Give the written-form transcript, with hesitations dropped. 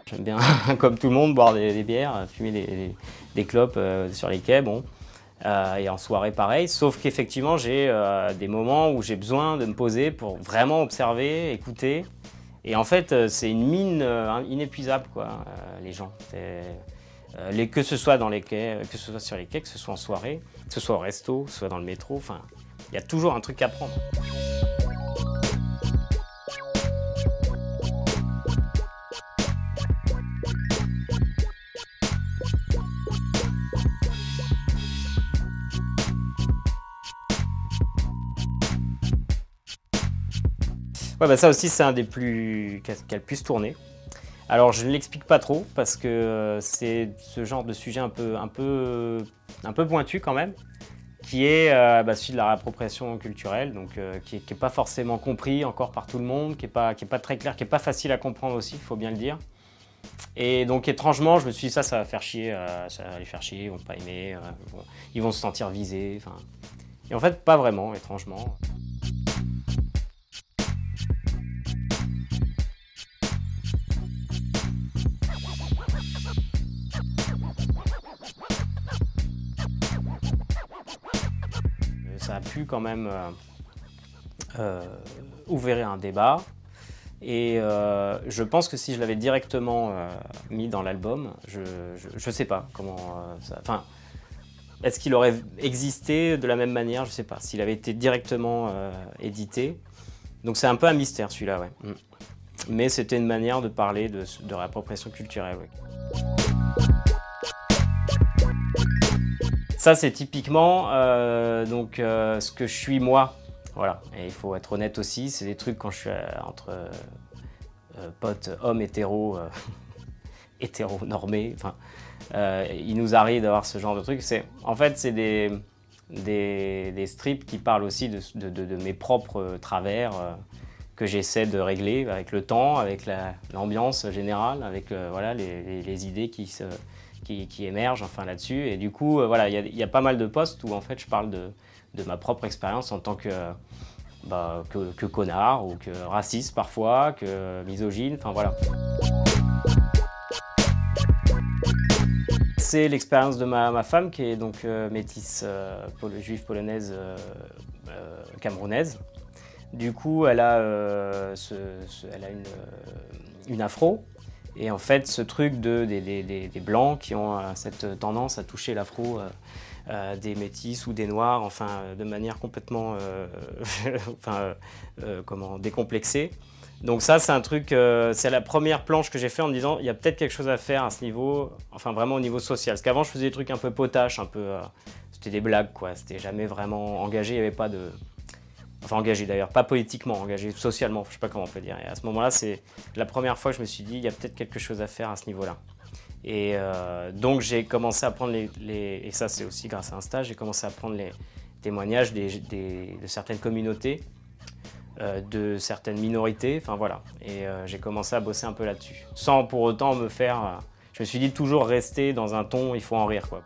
J'aime bien, comme tout le monde, boire des bières, fumer des clopes sur les quais, bon. Et en soirée, pareil. Sauf qu'effectivement, j'ai des moments où j'ai besoin de me poser pour vraiment observer, écouter. Et en fait, c'est une mine inépuisable, quoi, les gens. Que ce soit dans les quais, que ce soit sur les quais, que ce soit en soirée, que ce soit au resto, que ce soit dans le métro, enfin, il y a toujours un truc à prendre. Ouais, bah ça aussi, c'est un des plus qui a le plus tourné. Alors, je ne l'explique pas trop parce que c'est ce genre de sujet un peu pointu quand même, qui est celui de la réappropriation culturelle, donc qui est pas forcément compris encore par tout le monde, qui est pas très clair, qui est pas facile à comprendre aussi, il faut bien le dire. Et donc étrangement, je me suis dit ça va faire chier, ça va les faire chier, ils vont pas aimer, ils vont se sentir visés. Enfin, et en fait, pas vraiment, étrangement. Ça a pu quand même ouvrir un débat. Et je pense que si je l'avais directement mis dans l'album, je sais pas comment ça... Enfin, est-ce qu'il aurait existé de la même manière? Je sais pas. S'il avait été directement édité. Donc c'est un peu un mystère celui-là, ouais. Mais c'était une manière de parler de réappropriation culturelle, ouais. Ça, c'est typiquement ce que je suis moi. Voilà. Et il faut être honnête aussi, c'est des trucs quand je suis entre potes hommes hétéro-normés. Enfin, il nous arrive d'avoir ce genre de trucs. En fait, c'est des strips qui parlent aussi de mes propres travers que j'essaie de régler avec le temps, avec l'ambiance générale, avec voilà, les idées qui émergent enfin, là-dessus. Et du coup, voilà, il y a pas mal de posts où en fait, je parle de ma propre expérience en tant que connard, ou que raciste parfois, que misogyne, enfin voilà. C'est l'expérience de ma femme qui est donc métisse juive polonaise camerounaise. Du coup, elle a une afro. Et en fait, ce truc des blancs qui ont cette tendance à toucher l'afro des métis ou des noirs, enfin, de manière complètement décomplexée. Donc ça, c'est un truc, c'est la première planche que j'ai fait en me disant, il y a peut-être quelque chose à faire à ce niveau, enfin vraiment au niveau social. Parce qu'avant, je faisais des trucs un peu potaches, c'était des blagues, quoi. C'était jamais vraiment engagé, il n'y avait pas de... Enfin, engagé d'ailleurs, pas politiquement, engagé socialement, je sais pas comment on peut dire. Et à ce moment-là, c'est la première fois que je me suis dit, il y a peut-être quelque chose à faire à ce niveau-là. Et donc, j'ai commencé à prendre et ça, c'est aussi grâce à un stage, j'ai commencé à prendre les témoignages de certaines communautés, de certaines minorités, enfin voilà. Et j'ai commencé à bosser un peu là-dessus, sans pour autant me faire... je me suis dit toujours rester dans un ton, il faut en rire, quoi.